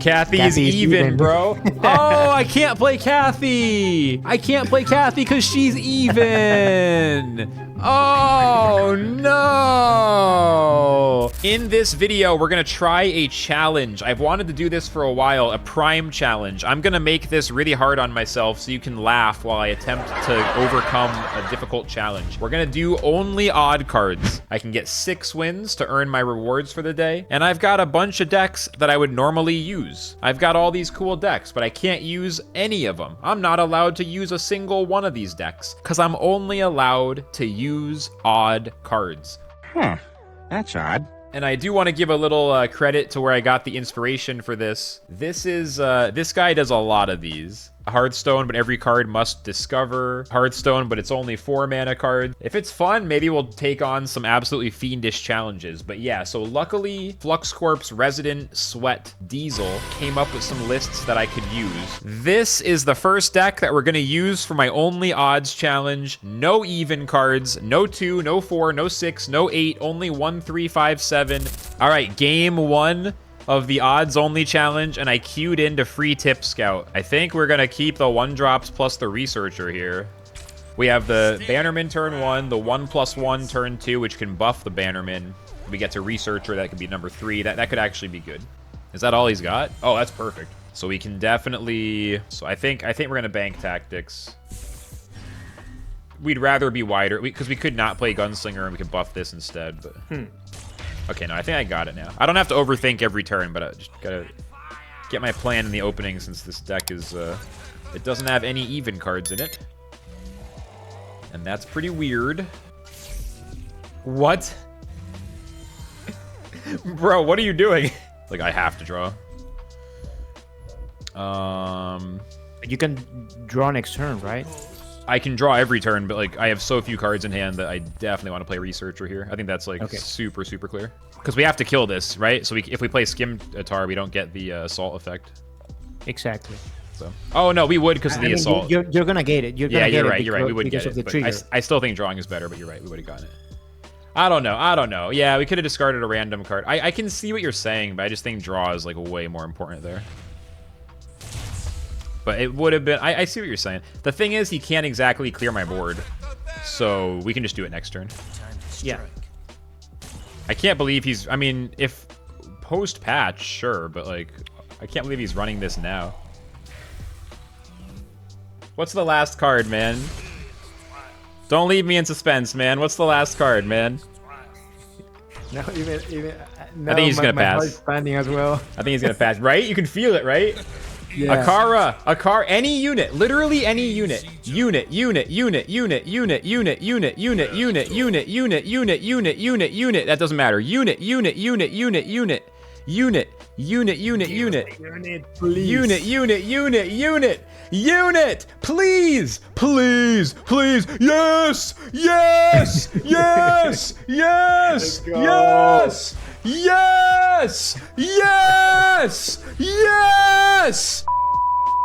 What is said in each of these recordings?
Kathy's even, bro. Oh, I can't play Kathy. I can't play Kathy because she's even. Oh, no. In this video, we're going to try a challenge. I've wanted to do this for a while, a prime challenge. I'm going to make this really hard on myself so you can laugh while I attempt to overcome a difficult challenge. We're going to do only odd cards. I can get 6 wins to earn my rewards for the day. And I've got a bunch of decks that I would normally use. I've got all these cool decks, but I can't use any of them. I'm not allowed to use a single one of these decks because I'm only allowed to use odd cards. Huh, that's odd. And I do want to give a little credit to where I got the inspiration for this. This guy does a lot of these. Hearthstone, but every card must discover. Hearthstone, but it's only 4 mana cards. If it's fun, maybe we'll take on some absolutely fiendish challenges. But yeah, so luckily, Qflux Corp's Resident Sweat Diesel came up with some lists that I could use. This is the first deck that we're going to use for my only odds challenge. No even cards, no 2, no 4, no 6, no 8, only 1, 3, 5, 7. All right, game 1 of the odds only challenge, and I queued into free tip scout. I think we're gonna keep the 1-drops plus the researcher here. We have the Bannerman turn 1, the 1+1 turn 2, which can buff the Bannerman. We get to researcher, that could be number 3. That could actually be good. Is that all he's got? Oh, that's perfect. So we can definitely, so I think we're gonna bank tactics. We'd rather be wider, because we could not play Gunslinger and we could buff this instead, but. Okay, no, I think I got it now. I don't have to overthink every turn, but I just gotta get my plan in the opening since this deck is, it doesn't have any even cards in it. And that's pretty weird. What? Bro, what are you doing? Like, I have to draw. You can draw next turn, right? I can draw every turn, but like I have so few cards in hand that I definitely want to play Researcher here. I think that's like super clear. Because we have to kill this, right? So if we play Scimitar, we don't get the assault effect. Exactly. So, oh no, we would because of the assault. You're gonna get it. You're right. You're right. We would get it. But I still think drawing is better. But you're right. We would have gotten it. I don't know. Yeah, we could have discarded a random card. I can see what you're saying, but I just think draw is like way more important there. But it would have been... I see what you're saying. The thing is, he can't exactly clear my board. So we can just do it next turn. Yeah. I can't believe he's... I mean, if post-patch, sure. But, like, I can't believe he's running this now. What's the last card, man? Don't leave me in suspense, man. What's the last card, man? No, even I think he's going to pass. Expanding as well. I think he's going to pass. Right? You can feel it, right? Yeah. Akara, any unit, literally any unit. Unit. That doesn't matter. Unit. Please.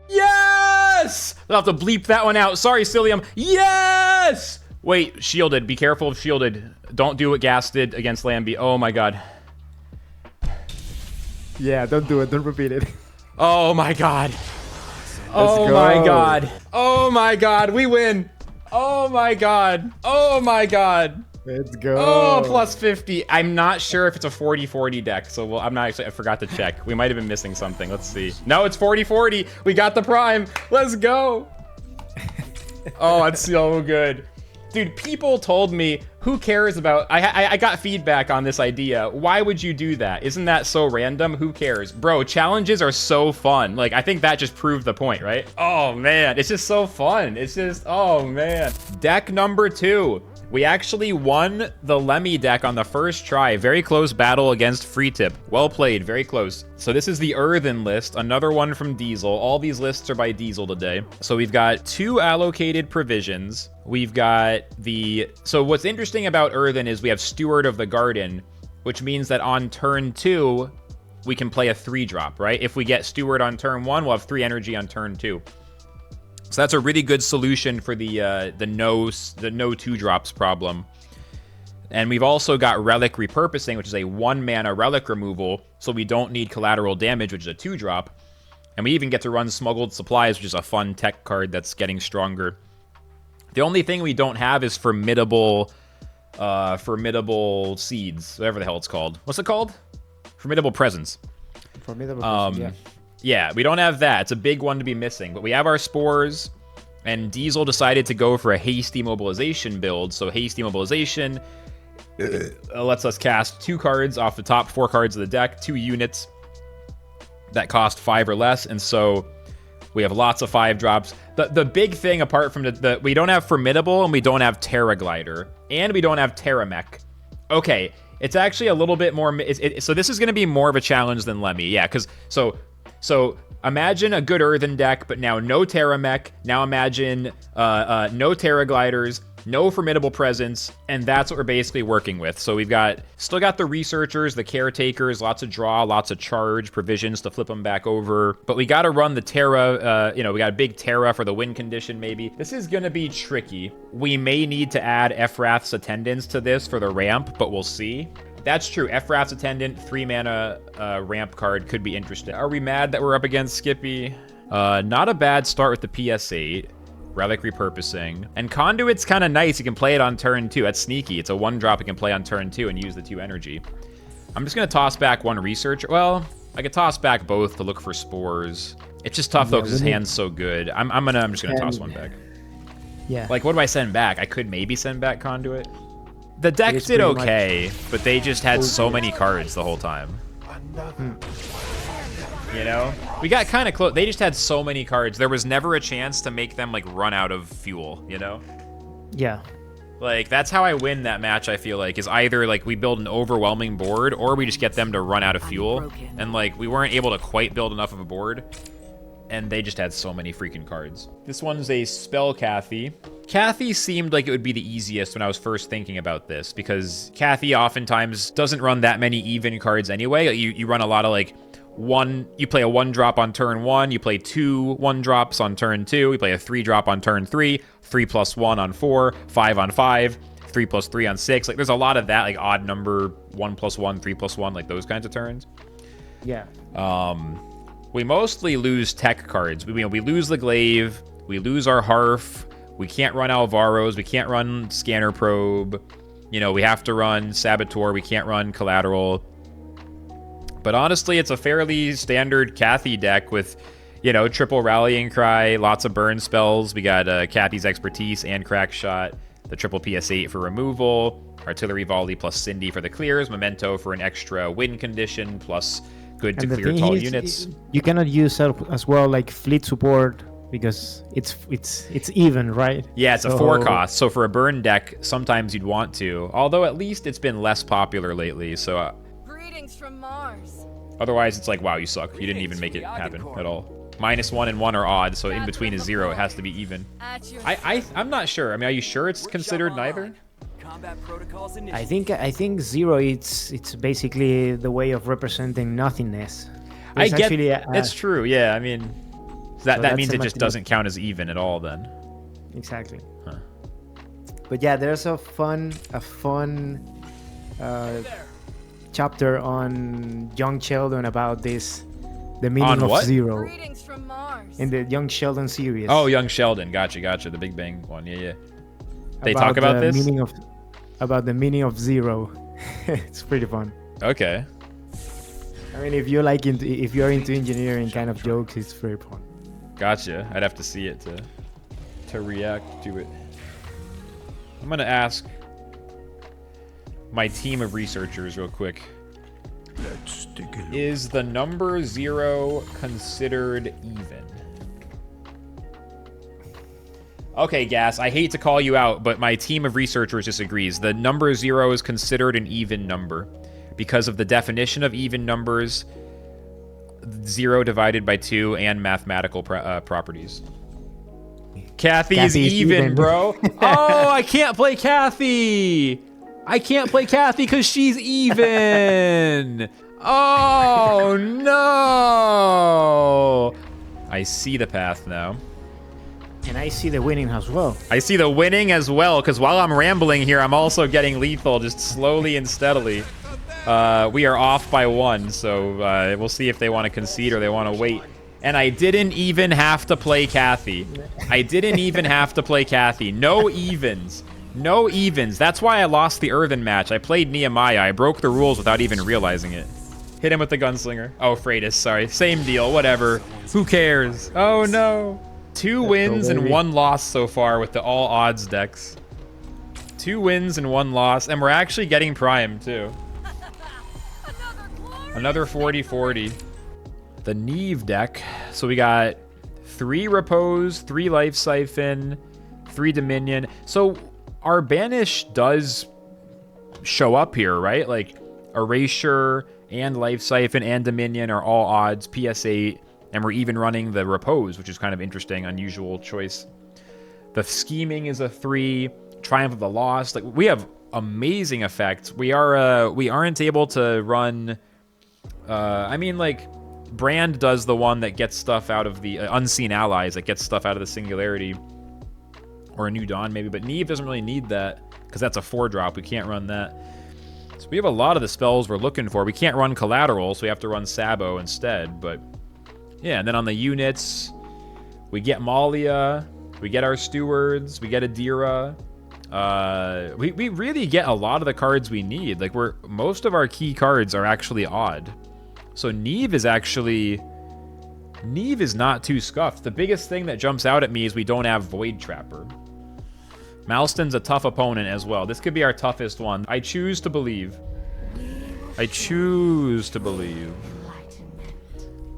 Yes! I'll have to bleep that one out. Sorry, Cilium. Yes! Wait, shielded. Be careful of shielded. Don't do what Gas did against Lambie. Oh my god. Yeah, don't do it. Don't repeat it. Oh my god. Oh my god. Oh my god. We win. Oh my god. Oh my god. Let's go. Oh, plus 50. I'm not sure if it's a 40-40 deck, so I'm not actually... I forgot to check. We might have been missing something. Let's see. No, it's 40-40. We got the prime. Let's go. Oh, it's so good. Dude, people told me, who cares about... I got feedback on this idea. Why would you do that? Isn't that so random? Who cares? Bro, challenges are so fun. Like, I think that just proved the point, right? Oh, man. It's just so fun. It's just... Oh, man. Deck number 2. We actually won the Lemieux deck on the first try. Very close battle against Free Tip. Well played, very close. So this is the Earthen list, another one from Diesel. All these lists are by Diesel today. So we've got 2 allocated provisions. We've got the... So what's interesting about Earthen is we have Steward of the Garden, which means that on turn 2, we can play a 3-drop, right? If we get Steward on turn 1, we'll have 3 energy on turn 2. So that's a really good solution for the no 2-drops problem. And we've also got Relic Repurposing, which is a 1-mana relic removal, so we don't need collateral damage, which is a 2-drop. And we even get to run Smuggled Supplies, which is a fun tech card that's getting stronger. The only thing we don't have is Formidable Seeds, whatever the hell it's called. What's it called? Formidable Presence. Formidable. Yeah. Yeah, we don't have that. It's a big one to be missing. But we have our Spores, and Diesel decided to go for a Hasty Mobilization build. So Hasty Mobilization lets us cast 2 cards off the top 4 cards of the deck, 2 units that cost 5 or less, and so we have lots of 5-drops. The big thing, apart from the we don't have Formidable, and we don't have Terra Glider, and we don't have Terramech. Okay, it's actually a little bit more. So this is going to be more of a challenge than Lemmy, yeah. Because so imagine a good Earthen deck, but now no Terramech. Now imagine no Terra Gliders, no Formidable Presence, and that's what we're basically working with. So we've still got the Researchers, the Caretakers, lots of draw, lots of charge, provisions to flip them back over. But we got to run the Terra, we got a big Terra for the win condition maybe. This is going to be tricky. We may need to add Ephrath's Attendants to this for the ramp, but we'll see. That's true. Ephrath's Attendant, 3-mana ramp card could be interesting. Are we mad that we're up against Skippy? Not a bad start with the PS8. Relic Repurposing. And Conduit's kind of nice. You can play it on turn 2. That's sneaky. It's a 1-drop you can play on turn 2 and use the 2 energy. I'm just going to toss back 1 Researcher. Well, I could toss back both to look for Spores. It's just tough, though, because his hand's so good. I'm just going to toss 1 back. Yeah. Like, what do I send back? I could maybe send back Conduit. The deck did okay, but they just had so many cards the whole time. You know? We got kind of close. They just had so many cards. There was never a chance to make them, like, run out of fuel, you know? Yeah. Like, that's how I win that match, I feel like, is either, like, we build an overwhelming board, or we just get them to run out of fuel. And, like, we weren't able to quite build enough of a board. And they just had so many freaking cards. This one's a Spell Kathy. Kathy seemed like it would be the easiest when I was first thinking about this, because Kathy oftentimes doesn't run that many even cards anyway. You run a lot of, like, you play a 1-drop on turn 1, you play 2 1-drops on turn 2, you play a 3-drop on turn 3, 3+1 on 4, 5 on 5, 3+3 on 6. Like, there's a lot of that, like, odd number, 1+1, 3+1, like, those kinds of turns. Yeah. We mostly lose tech cards. We lose the Glaive, we lose our Harf, we can't run Alvaros, we can't run Scanner Probe, we have to run Saboteur, we can't run Collateral. But honestly, it's a fairly standard Kathy deck with, triple Rallying Cry, lots of burn spells. We got Kathy's Expertise and Crack Shot, the triple PS8 for removal, Artillery Volley plus Cindy for the clears, Memento for an extra win condition, plus good to clear tall units. You cannot use as well like fleet support because it's even, right? Yeah, it's a 4 cost. So for a burn deck, sometimes you'd want to. Although at least it's been less popular lately. So greetings from Mars. Otherwise, it's like, wow, you suck. You didn't even make it happen at all. -1 and 1 are odd, so in between is 0. It has to be even. I'm not sure. I mean, are you sure it's considered neither? I think 0. It's basically the way of representing nothingness. I get it's true. Yeah, I mean, that means it just doesn't count as even at all then. Exactly. Huh. But yeah, there's a fun chapter on Young Sheldon about this, the meaning of what? 0. Greetings from Mars. In the Young Sheldon series. Oh, Young Sheldon. Gotcha. The Big Bang one. Yeah. They talk about this? About the meaning of 0. It's pretty fun. Okay. I mean, if you're into engineering kind of jokes, it's very fun. Gotcha. I'd have to see it to react to it. I'm gonna ask my team of researchers real quick. Let's take a look. Is the number 0 considered even? Okay, Gas, I hate to call you out, but my team of researchers disagrees. The number 0 is considered an even number because of the definition of even numbers, 0 divided by 2, and mathematical properties. Kathy's even, bro. Oh, I can't play Kathy. I can't play Kathy because she's even. Oh, no. I see the path now. And I see the winning as well. I see the winning as well, because while I'm rambling here, I'm also getting lethal just slowly and steadily. We are off by 1, so we'll see if they want to concede or they want to wait. And I didn't even have to play Kathy. I didn't even have to play Kathy. No evens. No evens. That's why I lost the Earthen match. I played Nehemiah. I broke the rules without even realizing it. Hit him with the gunslinger. Oh, Freitas, sorry. Same deal, whatever. Who cares? Oh, no. 2 wins and 1 loss so far with the all odds decks. 2 wins and 1 loss, and we're actually getting prime too. Another 40-40. The Neve deck. So we got 3 Repose, 3 Life Siphon, 3 Dominion. So our Banish does show up here, right? Like Erasure and Life Siphon and Dominion are all odds, PS8. And we're even running the Repose, which is kind of interesting, unusual choice. The Scheming is a 3. Triumph of the Lost. Like, we have amazing effects. We aren't able to run. I mean, like, Brand does the one that gets stuff out of the Unseen Allies, that gets stuff out of the Singularity, or a New Dawn maybe. But Neve doesn't really need that because that's a 4-drop. We can't run that. So we have a lot of the spells we're looking for. We can't run Collateral, so we have to run Sabo instead. But yeah, and then on the units, we get Malia, we get our Stewards, we get Adira. We really get a lot of the cards we need. Like, most of our key cards are actually odd. So Neve is not too scuffed. The biggest thing that jumps out at me is we don't have Void Trapper. Malston's a tough opponent as well. This could be our toughest one. I choose to believe. I choose to believe.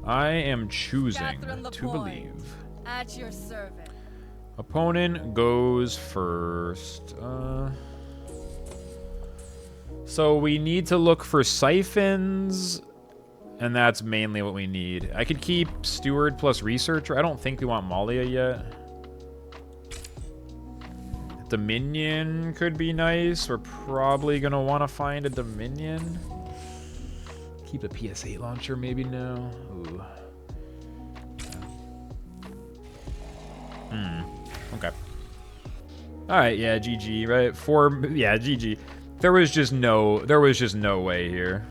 I am choosing to believe. At your service. Opponent goes first. So we need to look for siphons, and that's mainly what we need. I could keep Steward plus Researcher. I don't think we want Malia yet. Dominion could be nice. We're probably going to want to find a Dominion. Keep the PS8 launcher maybe now. Ooh. Okay. All right, yeah, GG, right? Yeah, GG. There was just no way here.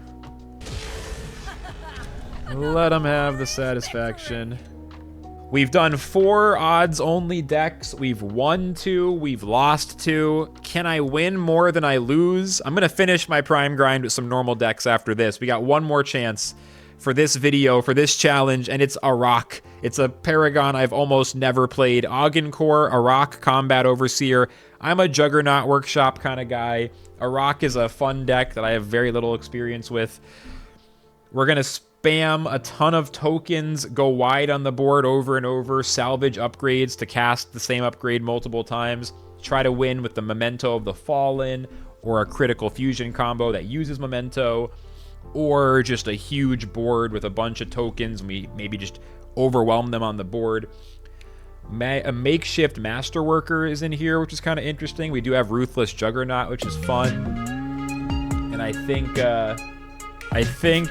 Let them have the satisfaction. We've done 4 odds-only decks. We've won 2. We've lost 2. Can I win more than I lose? I'm going to finish my prime grind with some normal decks after this. We got one more chance for this video, for this challenge, and it's Arak. It's a Paragon I've almost never played. Augencore, Arak, Combat Overseer. I'm a Juggernaut Workshop kind of guy. Arak is a fun deck that I have very little experience with. We're going to spam a ton of tokens, go wide on the board over and over, salvage upgrades to cast the same upgrade multiple times, try to win with the Memento of the Fallen, or a critical fusion combo that uses Memento, or just a huge board with a bunch of tokens, and we maybe just overwhelm them on the board. A makeshift Masterworker is in here, which is kind of interesting. We do have Ruthless Juggernaut, which is fun. And I think,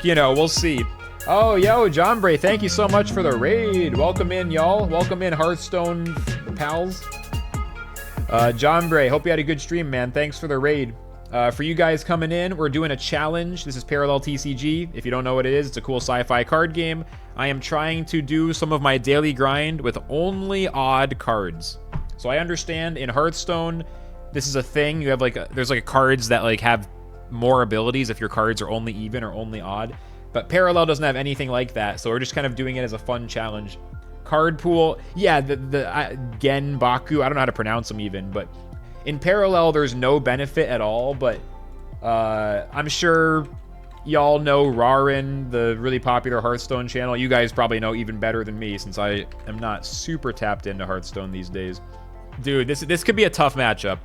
you know, we'll see. Oh, yo, John Bray, thank you so much for the raid. Welcome in, y'all. Welcome in, Hearthstone pals. John Bray, hope you had a good stream, man. Thanks for the raid. For you guys coming in, we're doing a challenge. This is Parallel TCG. If you don't know what it is, it's a cool sci-fi card game. I am trying to do some of my daily grind with only odd cards. So I understand in Hearthstone, this is a thing. You have there's cards that have more abilities if your cards are only even or only odd. But Parallel doesn't have anything like that, so we're just kind of doing it as a fun challenge. Card pool, yeah, the Gen Baku, I don't know how to pronounce them even, but in Parallel, there's no benefit at all, but I'm sure y'all know Rarin, the really popular Hearthstone channel. You guys probably know even better than me since I am not super tapped into Hearthstone these days. Dude, this could be a tough matchup.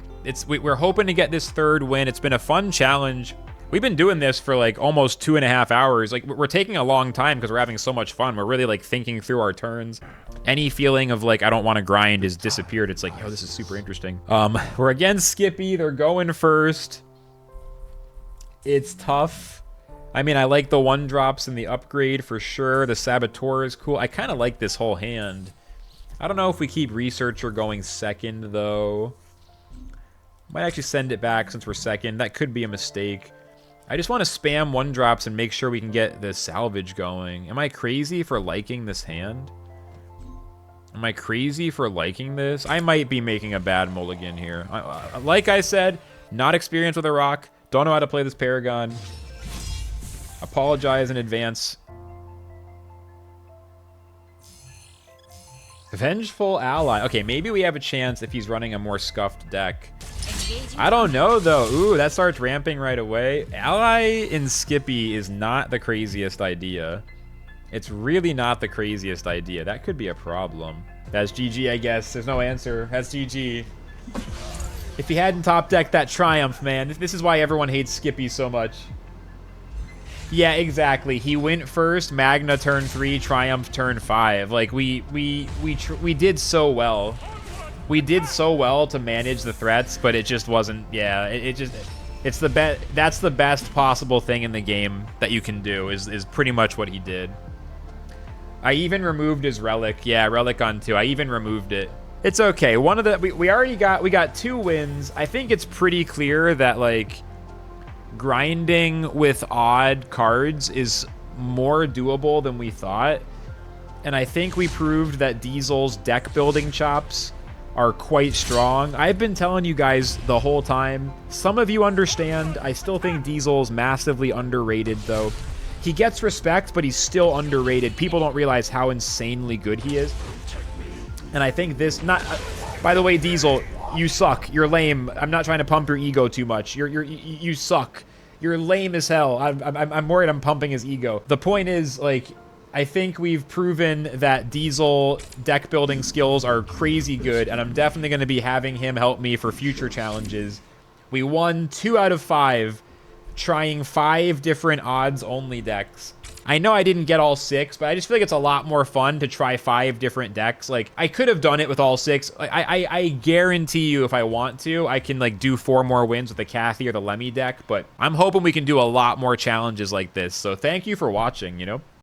We're hoping to get this 3rd win. It's been a fun challenge. We've been doing this for almost 2.5 hours. We're taking a long time because we're having so much fun. We're really thinking through our turns. Any feeling of I don't want to grind has disappeared. It's yo, this is super interesting. We're against Skippy. They're going first. It's tough. I mean, I like the 1-drops and the upgrade for sure. The Saboteur is cool. I kind of like this whole hand. I don't know if we keep Researcher going second, though. Might actually send it back since we're second. That could be a mistake. I just want to spam 1-drops and make sure we can get the salvage going. Am I crazy for liking this hand? Am I crazy for liking this? I might be making a bad mulligan here. Like I said, not experienced with Arak. Don't know how to play this Paragon. Apologize in advance. Vengeful Ally. Okay, maybe we have a chance if he's running a more scuffed deck. I don't know, though. Ooh, that starts ramping right away. Ally in Skippy is not the craziest idea. It's really not the craziest idea. That could be a problem. That's GG, I guess. There's no answer. That's GG. If he hadn't top decked that Triumph, man. This is why everyone hates Skippy so much. Yeah, exactly. He went first, Magna turn 3, Triumph turn 5. Like, we did so well. We did so well to manage the threats, but it just wasn't, yeah, it's the best, that's the best possible thing in the game that you can do, is pretty much what he did. I even removed his Relic. Yeah, Relic on 2. I even removed it. It's okay. One of the, we got 2 wins. I think it's pretty clear that, like, grinding with odd cards is more doable than we thought. And I think we proved that Diesel's deck building chops are quite strong. I've been telling you guys the whole time. Some of you understand. I still think Diesel's massively underrated, though. He gets respect, but he's still underrated. People don't realize how insanely good he is. And I think this, not, by the way, Diesel, you suck. You're lame. I'm not trying to pump your ego too much. You suck. You're lame as hell. I'm worried I'm pumping his ego. The point is, like, I think we've proven that Diesel deck building skills are crazy good, and I'm definitely going to be having him help me for future challenges. We won 2 out of 5, trying 5 different odds-only decks. I know I didn't get all 6, but I just feel like it's a lot more fun to try 5 different decks. Like, I could have done it with all 6. I guarantee you if I want to, I can, like, do 4 more wins with the Kathy or the Lemmy deck, but I'm hoping we can do a lot more challenges like this. So thank you for watching, you know?